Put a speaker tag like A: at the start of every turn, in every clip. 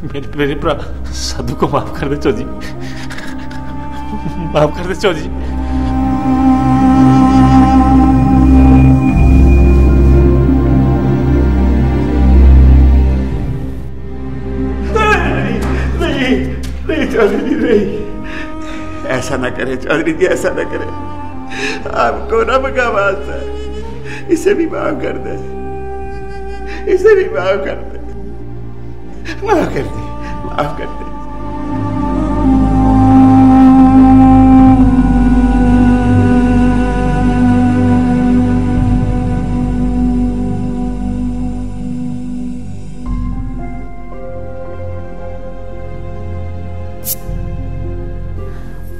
A: मेरे भरा साधु को माफ कर दे चौधरी, माफ कर दे चौधरी।
B: नहीं चौधरी नहीं, ऐसा ना करे चौधरी जी, ऐसा ना करे। आपको ना भगवान से इसे भी माफ कर दे, इसे भी माफ कर दे, माफ कर दे, माफ कर दे।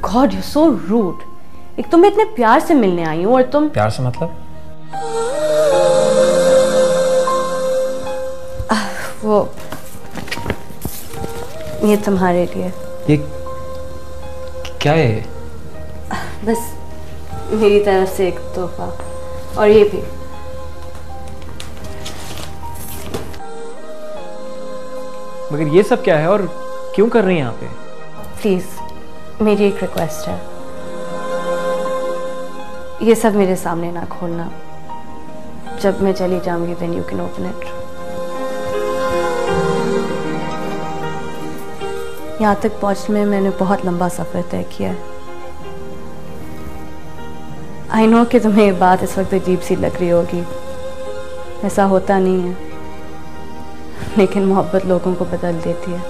C: God, you're so rude. एक तो मैं इतने प्यार से मिलने आई हूँ और तुम।
D: प्यार से मतलब?
C: वो ये तुम्हारे लिए।
D: ये क्या है?
C: बस मेरी तरफ से एक तोहफा, और ये भी।
D: मगर ये सब क्या है और क्यों कर रही हैं यहाँ पे?
C: प्लीज, मेरी एक रिक्वेस्ट है, ये सब मेरे सामने ना खोलना। जब मैं चली जाऊंगी then you can open it. यहाँ तक पहुँचने में मैंने बहुत लंबा सफर तय किया है। आई नो कि तुम्हें ये बात इस वक्त अजीब सी लग रही होगी, ऐसा होता नहीं है, लेकिन मोहब्बत लोगों को बदल देती है,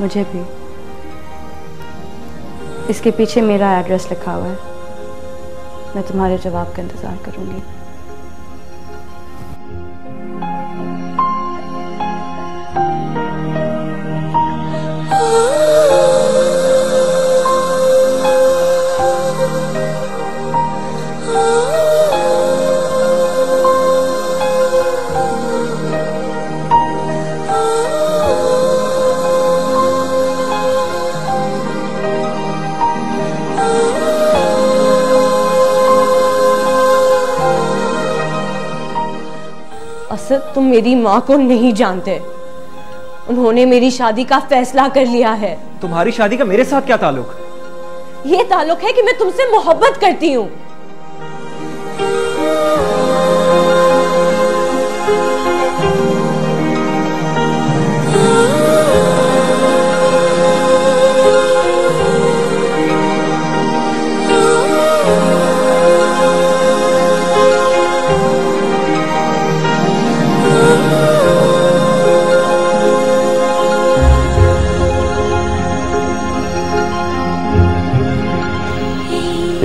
C: मुझे भी। इसके पीछे मेरा एड्रेस लिखा हुआ है, मैं तुम्हारे जवाब का इंतजार करूंगी। तुम मेरी माँ को नहीं जानते, उन्होंने मेरी शादी का फैसला कर लिया है।
D: तुम्हारी शादी का मेरे साथ क्या ताल्लुक?
C: ये ताल्लुक है कि मैं तुमसे मोहब्बत करती हूँ।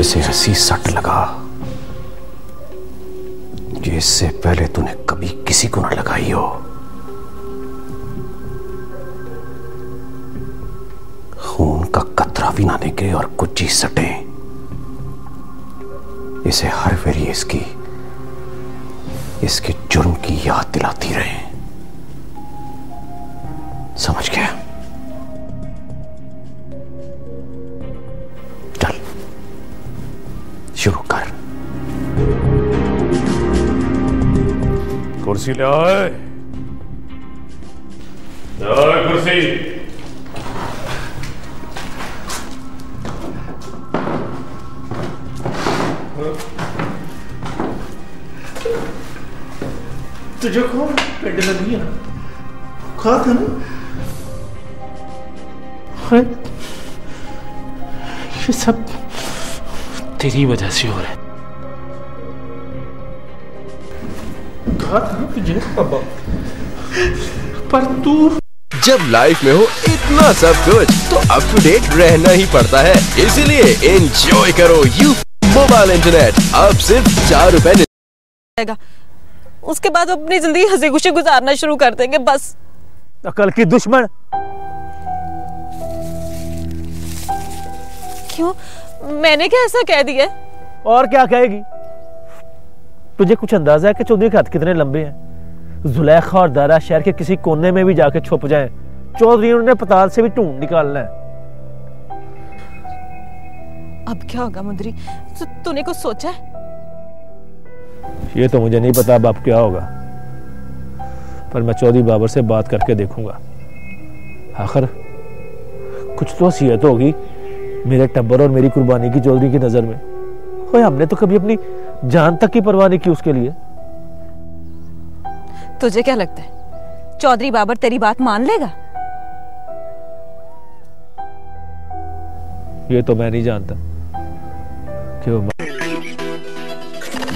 B: इसे ऐसी सट लगा जो इससे पहले तूने कभी किसी को ना लगाई हो। खून का कतरा भी ना निकले और कुछ चीज सटे, इसे हर बारी इसके जुर्म की याद दिलाती रहे। समझ गया? शुरू कर।
A: कुर्सी ले आए, कुर्सी।
B: तुझे कौन पेट लगी है? खा था ना?
A: ये सब तेरी वजह से हो रहा है।
B: कहा था ना तुझे पर तू।
E: जब लाइफ में हो इतना सब कुछ तो अप टू डेट रहना ही पड़ता है, इसीलिए एंजॉय करो यू मोबाइल इंटरनेट। अब सिर्फ 4 रुपए।
F: उसके बाद अपनी जिंदगी हंसी खुशी गुजारना शुरू कर देंगे बस।
A: अकल की दुश्मन।
F: क्यों? मैंने क्या ऐसा कह दिया?
A: और क्या कहेगी? तुझे कुछ अंदाजा है कि चौधरी के हाथ कितने लंबे हैं? जुलेखा और दारा शहर के किसी कोने में भी जाके छुप जाएं, चौधरी उन्हें पताल से भी ढूंढ निकालना है।
F: अब क्या होगा मुंदरी? तूने कुछ सोचा है?
A: ये तो मुझे नहीं पता अब क्या होगा, पर मैं चौधरी बाबर से बात करके देखूंगा। आखिर कुछ तो हसीयत होगी मेरे टब्बर और मेरी कुर्बानी की चौधरी की नजर में। ओए हमने तो कभी अपनी जान तक की परवाह नहीं की उसके लिए।
F: तुझे क्या लगता है चौधरी बाबर तेरी बात मान लेगा?
A: ये तो मैं नहीं जानता कि वो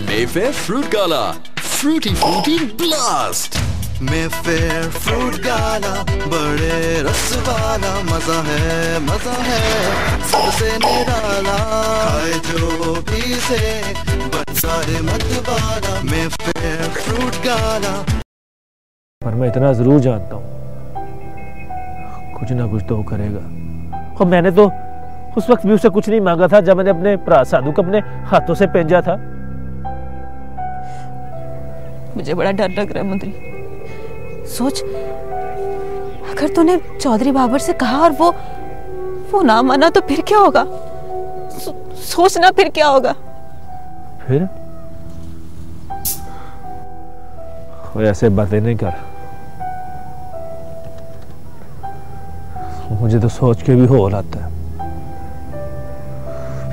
E: Mayfair fruit gala, Frooti Frooti blast.
G: Mayfair fruit gala बड़े रस वाला, मजा है सबसे निराला, खाए जो भी से सारे मत वाला। मेफेयर फ्रूट गाला।
A: पर मैं इतना जरूर जानता हूँ कुछ ना कुछ तो वो करेगा। और मैंने तो उस वक्त भी उससे कुछ नहीं मांगा था जब मैंने अपने भरा साधु को अपने हाथों से पेंजा था।
F: मुझे बड़ा डर लग रहा है मंत्री। सोच अगर तूने चौधरी बाबर से कहा और वो ना माना तो फिर क्या होगा? सोचना फिर क्या होगा?
A: फिर ऐसे बातें नहीं कर, मुझे तो सोच के भी होल आता है।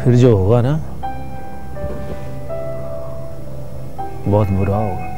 A: फिर जो होगा ना बहुत बुरा होगा।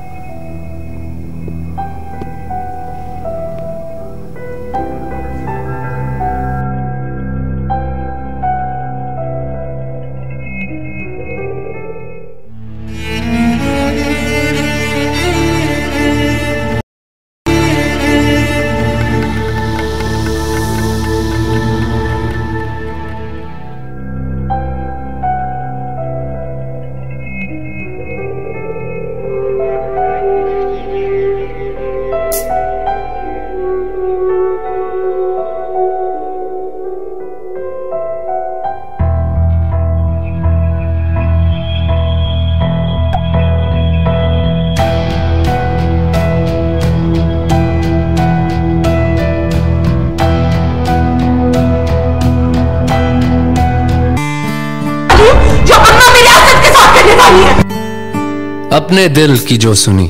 H: अपने दिल की जो सुनी,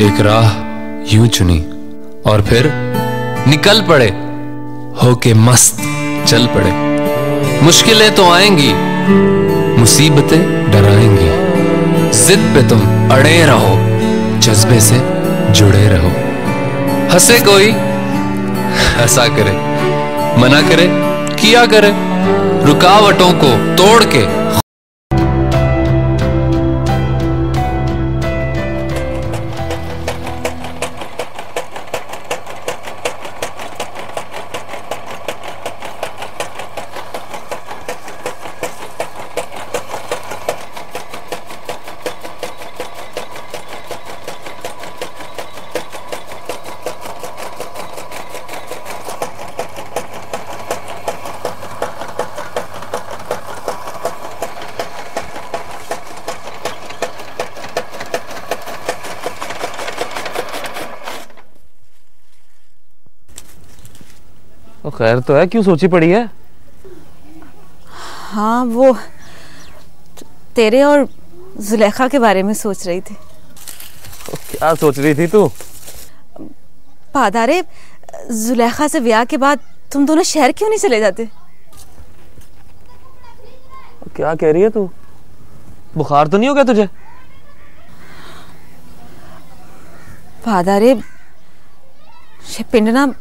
H: एक राह यूं चुनी और फिर निकल पड़े, होके मस्त चल पड़े। मुश्किलें तो आएंगी, मुसीबतें डराएंगी, जिद पे तुम अड़े रहो, जज्बे से जुड़े रहो। हंसे कोई हंसा करे, मना करे किया करे, रुकावटों को तोड़ के
A: खैर तो है, क्यों सोची पड़ी है?
F: हाँ वो तेरे और जुलेखा के बारे में सोच रही थी।
A: क्या सोच रही थी तू?
F: पादारे जुलेखा से ब्याह के बाद तुम दोनों शहर क्यों नहीं चले जाते?
A: क्या कह रही है तू? बुखार तो नहीं हो गया तुझे?
F: पादारे ये पिंड ना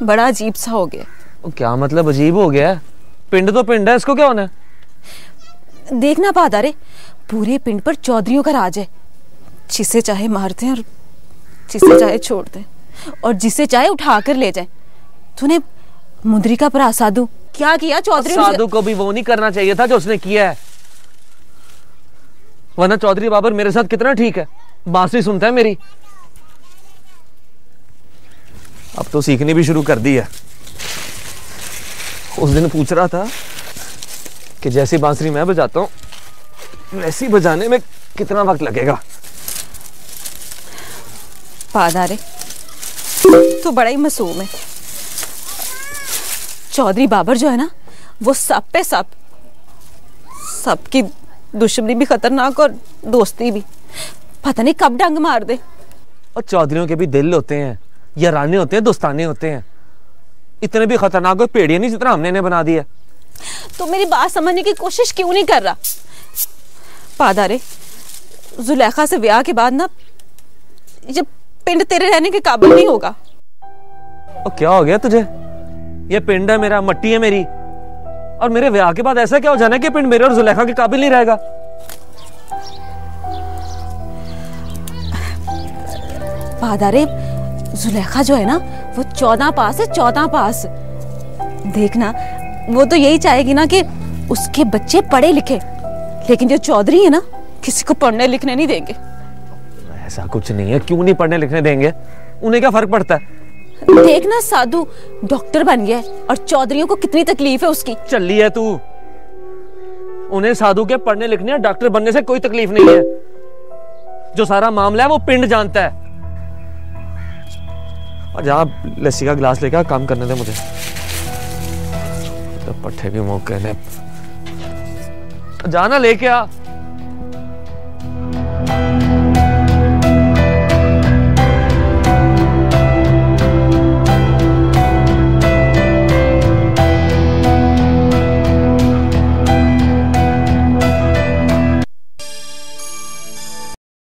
F: बड़ा अजीब सा हो गया।
A: क्या मतलब अजीब हो गया? पिंड तो पिंड है, इसको क्या होना है?
F: देखना पादारे, पूरे पिंड पर चौधरियों का राज है। जिसे चाहे मारते हैं और जिसे चाहे छोड़ते हैं और जिसे चाहे उठा कर ले जाए। तूने मुंदरी का भरा साधु क्या किया? चौधरी
A: साधु को भी वो नहीं करना चाहिए था जो उसने किया है, वरना चौधरी बाबर मेरे साथ कितना ठीक है, बांसुरी सुनता है मेरी। अब तो सीखनी भी शुरू कर दी है। उस दिन पूछ रहा था कि जैसी बांसुरी मैं बजाता हूं वैसी बजाने में कितना वक्त लगेगा।
F: पादारे तो बड़ा ही मासूम है। चौधरी बाबर जो है ना वो सब पे सबकी दुश्मनी भी खतरनाक और दोस्ती भी। पता नहीं कब डंग मार दे।
A: और चौधरियों के भी दिल होते हैं, याराने होते हैं, दोस्ताने होते हैं। इतने भी खतरनाक कोई पेड़िए नहीं जितना हमने इन्हें बना दिया।
F: तो मेरी बात समझने की कोशिश क्यों नहीं कर रहा? पादारे, जुलेखा से ब्याह के बाद ना ये पिंड तेरे रहने के काबिल नहीं होगा।
A: और क्या हो गया तुझे? ये पिंड है मेरा, मट्टी है मेरी, और मेरे ब्याह के बाद ऐसा क्या हो जाना है कि पिंड मेरे और जुलेखा के काबिल नहीं रहेगा?
F: पादारे, जुलेखा जो है ना वो 14 पास है, 14 पास। देखना, वो तो यही चाहेगी ना कि उसके बच्चे पढ़े लिखे, लेकिन जो चौधरी है ना किसी को पढ़ने लिखने नहीं देंगे।
A: ऐसा कुछ नहीं है, क्यों नहीं पढ़ने लिखने देंगे? उन्हें क्या फर्क पड़ता है?
F: देखना, साधु डॉक्टर बन गया है और चौधरियों को कितनी तकलीफ है उसकी।
A: चली है तू। उन्हें साधु के पढ़ने लिखने या डॉक्टर बनने से कोई तकलीफ नहीं है। जो सारा मामला है वो पिंड जानता है। और जहाँ लस्सी का गिलास लेकर काम करने दे मुझे। तो पट्टे भी मौके ने जाना लेके आ।